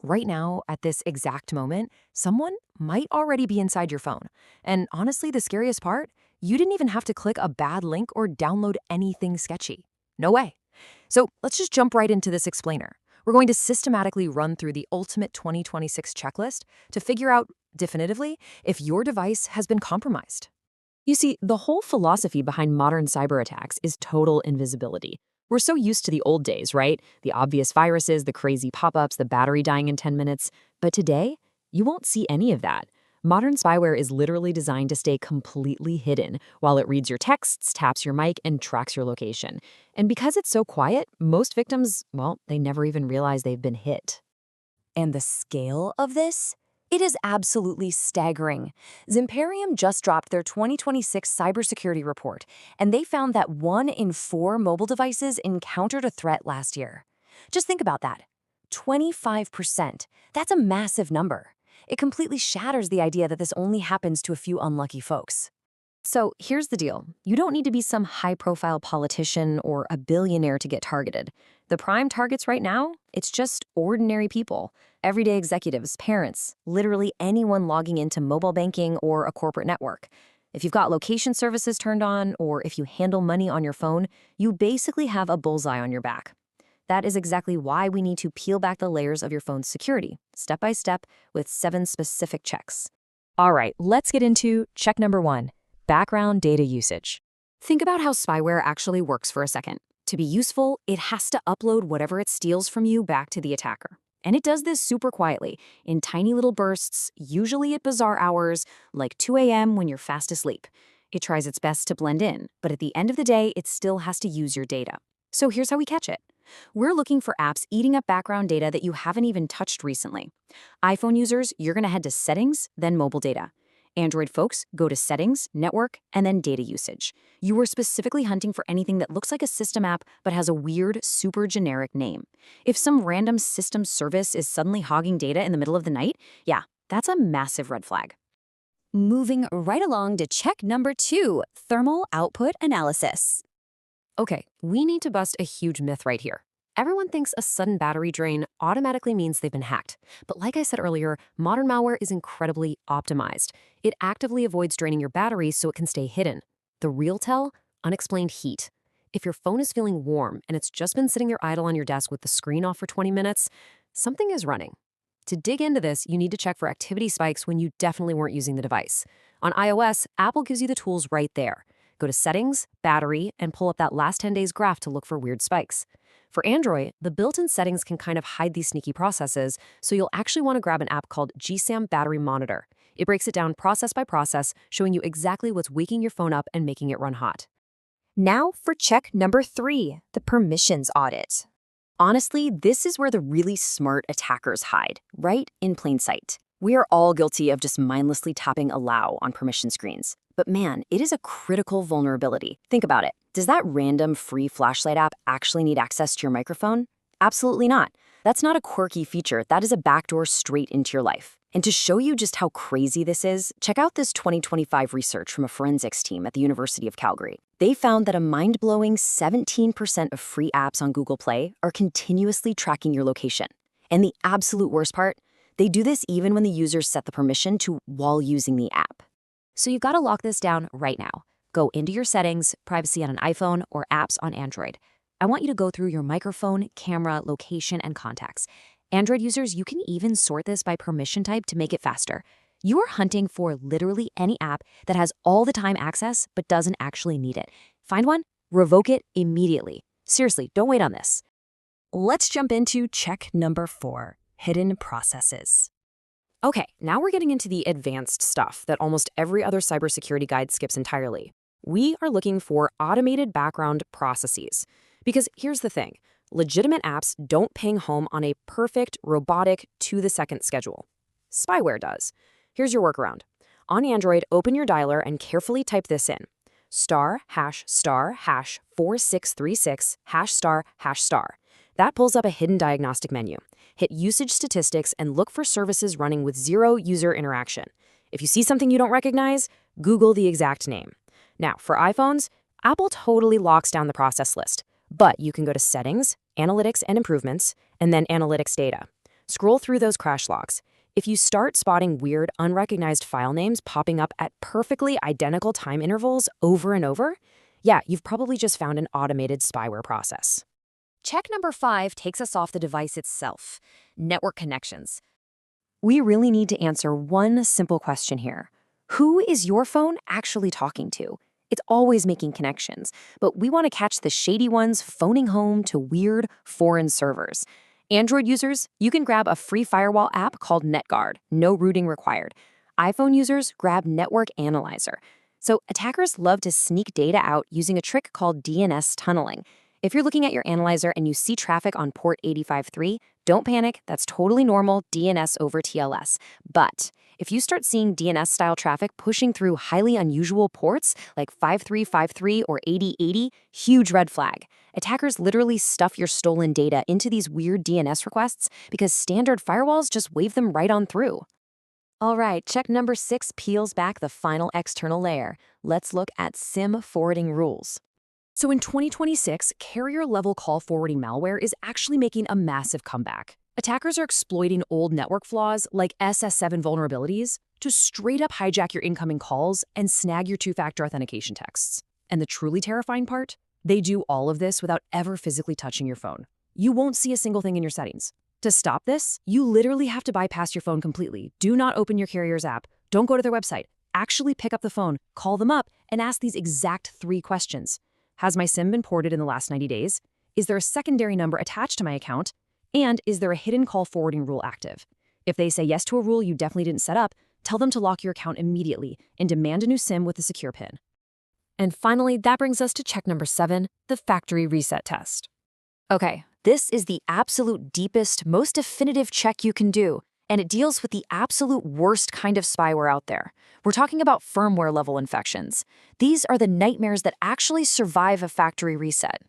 Right now, at this exact moment, someone might already be inside your phone. And honestly, the scariest part, you didn't even have to click a bad link or download anything sketchy. No way. So let's just jump right into this explainer. We're going to systematically run through the ultimate 2026 checklist to figure out definitively if your device has been compromised. You see, the whole philosophy behind modern cyber attacks is total invisibility. We're so used to the old days, right? The obvious viruses, the crazy pop-ups, the battery dying in 10 minutes. But today, you won't see any of that. Modern spyware is literally designed to stay completely hidden while it reads your texts, taps your mic, and tracks your location. And because it's so quiet, most victims, well, they never even realize they've been hit. And the scale of this? It is absolutely staggering. Zimperium just dropped their 2026 cybersecurity report, and they found that 1 in 4 mobile devices encountered a threat last year. Just think about that. 25%. That's a massive number. It completely shatters the idea that this only happens to a few unlucky folks. So here's the deal. You don't need to be some high-profile politician or a billionaire to get targeted. The prime targets right now, it's just ordinary people, everyday executives, parents, literally anyone logging into mobile banking or a corporate network. If you've got location services turned on or if you handle money on your phone, you basically have a bullseye on your back. That is exactly why we need to peel back the layers of your phone's security, step by step, with 7 specific checks. All right, let's get into check number 1. Background data usage. Think about how spyware actually works for a second. To be useful, it has to upload whatever it steals from you back to the attacker. And it does this super quietly, in tiny little bursts, usually at bizarre hours, like 2 a.m. when you're fast asleep. It tries its best to blend in, but at the end of the day, it still has to use your data. So here's how we catch it. We're looking for apps eating up background data that you haven't even touched recently. iPhone users, you're going to head to Settings, then Mobile Data. Android folks, go to Settings, Network, and then Data Usage. You are specifically hunting for anything that looks like a system app but has a weird, super generic name. If some random system service is suddenly hogging data in the middle of the night, yeah, that's a massive red flag. Moving right along to check number 2, thermal output analysis. Okay, we need to bust a huge myth right here. Everyone thinks a sudden battery drain automatically means they've been hacked. But like I said earlier, modern malware is incredibly optimized. It actively avoids draining your battery so it can stay hidden. The real tell? Unexplained heat. If your phone is feeling warm and it's just been sitting there idle on your desk with the screen off for 20 minutes, something is running. To dig into this, you need to check for activity spikes when you definitely weren't using the device. On iOS, Apple gives you the tools right there. Go to Settings, Battery, and pull up that last 10 days graph to look for weird spikes. For Android, the built-in settings can kind of hide these sneaky processes, so you'll actually want to grab an app called GSAM Battery Monitor. It breaks it down process by process, showing you exactly what's waking your phone up and making it run hot. Now for check number 3, the permissions audit. Honestly, this is where the really smart attackers hide, right in plain sight. We are all guilty of just mindlessly tapping allow on permission screens. But man, it is a critical vulnerability. Think about it. Does that random free flashlight app actually need access to your microphone? Absolutely not. That's not a quirky feature. That is a backdoor straight into your life. And to show you just how crazy this is, check out this 2025 research from a forensics team at the University of Calgary. They found that a mind-blowing 17% of free apps on Google Play are continuously tracking your location. And the absolute worst part, they do this even when the users set the permission to while using the app. So you've got to lock this down right now. Go into your settings, privacy on an iPhone, or apps on Android. I want you to go through your microphone, camera, location, and contacts. Android users, you can even sort this by permission type to make it faster. You are hunting for literally any app that has all the time access but doesn't actually need it. Find one, revoke it immediately. Seriously, don't wait on this. Let's jump into check number 4, hidden processes. Okay, now we're getting into the advanced stuff that almost every other cybersecurity guide skips entirely. We are looking for automated background processes. Because here's the thing, legitimate apps don't ping home on a perfect, robotic, to-the-second schedule. Spyware does. Here's your workaround. On Android, open your dialer and carefully type this in. *#*#4636 #*#*. That pulls up a hidden diagnostic menu. Hit Usage Statistics and look for services running with 0 user interaction. If you see something you don't recognize, Google the exact name. Now, for iPhones, Apple totally locks down the process list. But you can go to Settings, Analytics and Improvements, and then Analytics Data. Scroll through those crash logs. If you start spotting weird, unrecognized file names popping up at perfectly identical time intervals over and over, yeah, you've probably just found an automated spyware process. Check number 5 takes us off the device itself: network connections. We really need to answer one simple question here. Who is your phone actually talking to? It's always making connections, but we want to catch the shady ones phoning home to weird foreign servers. Android users, you can grab a free firewall app called NetGuard, no rooting required. iPhone users, grab Network Analyzer. So attackers love to sneak data out using a trick called DNS tunneling. If you're looking at your analyzer and you see traffic on port 85.3, don't panic, that's totally normal DNS over TLS. But if you start seeing DNS-style traffic pushing through highly unusual ports like 5353 or 8080, huge red flag. Attackers literally stuff your stolen data into these weird DNS requests because standard firewalls just wave them right on through. All right, check number 6 peels back the final external layer. Let's look at SIM forwarding rules. So in 2026, carrier-level call forwarding malware is actually making a massive comeback. Attackers are exploiting old network flaws like SS7 vulnerabilities to straight up hijack your incoming calls and snag your two-factor authentication texts. And the truly terrifying part? They do all of this without ever physically touching your phone. You won't see a single thing in your settings. To stop this, you literally have to bypass your phone completely. Do not open your carrier's app. Don't go to their website. Actually pick up the phone, call them up, and ask these exact 3 questions. Has my SIM been ported in the last 90 days? Is there a secondary number attached to my account? And is there a hidden call forwarding rule active? If they say yes to a rule you definitely didn't set up, tell them to lock your account immediately and demand a new SIM with a secure PIN. And finally, that brings us to check number 7, the factory reset test. Okay, this is the absolute deepest, most definitive check you can do, and it deals with the absolute worst kind of spyware out there. We're talking about firmware level infections. These are the nightmares that actually survive a factory reset.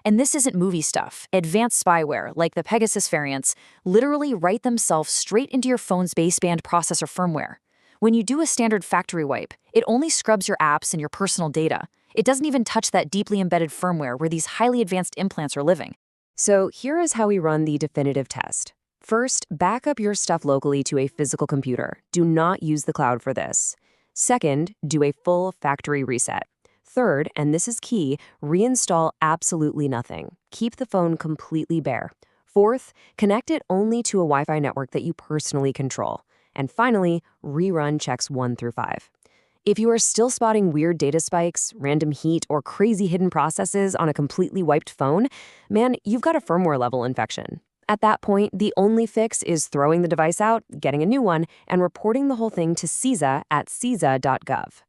And this isn't movie stuff. Advanced spyware, like the Pegasus variants, literally write themselves straight into your phone's baseband processor firmware. When you do a standard factory wipe, it only scrubs your apps and your personal data. It doesn't even touch that deeply embedded firmware where these highly advanced implants are living. So here is how we run the definitive test. First, back up your stuff locally to a physical computer. Do not use the cloud for this. Second, do a full factory reset. Third, and this is key, reinstall absolutely nothing. Keep the phone completely bare. Fourth, connect it only to a Wi-Fi network that you personally control. And finally, rerun checks 1 through 5. If you are still spotting weird data spikes, random heat, or crazy hidden processes on a completely wiped phone, man, you've got a firmware level infection. At that point, the only fix is throwing the device out, getting a new one, and reporting the whole thing to CISA at cisa.gov.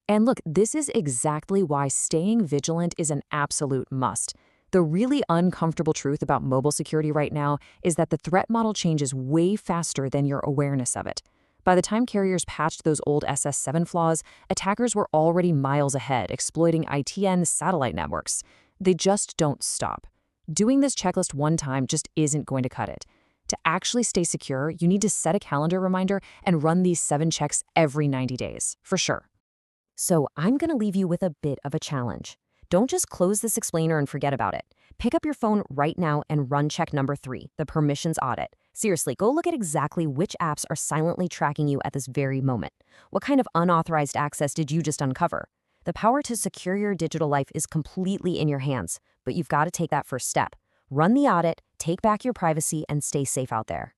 And look, this is exactly why staying vigilant is an absolute must. The really uncomfortable truth about mobile security right now is that the threat model changes way faster than your awareness of it. By the time carriers patched those old SS7 flaws, attackers were already miles ahead, exploiting ITN satellite networks. They just don't stop. Doing this checklist one time just isn't going to cut it. To actually stay secure, you need to set a calendar reminder and run these 7 checks every 90 days, for sure. So I'm going to leave you with a bit of a challenge. Don't just close this explainer and forget about it. Pick up your phone right now and run check number 3, the permissions audit. Seriously, go look at exactly which apps are silently tracking you at this very moment. What kind of unauthorized access did you just uncover? The power to secure your digital life is completely in your hands, but you've got to take that first step. Run the audit, take back your privacy, and stay safe out there.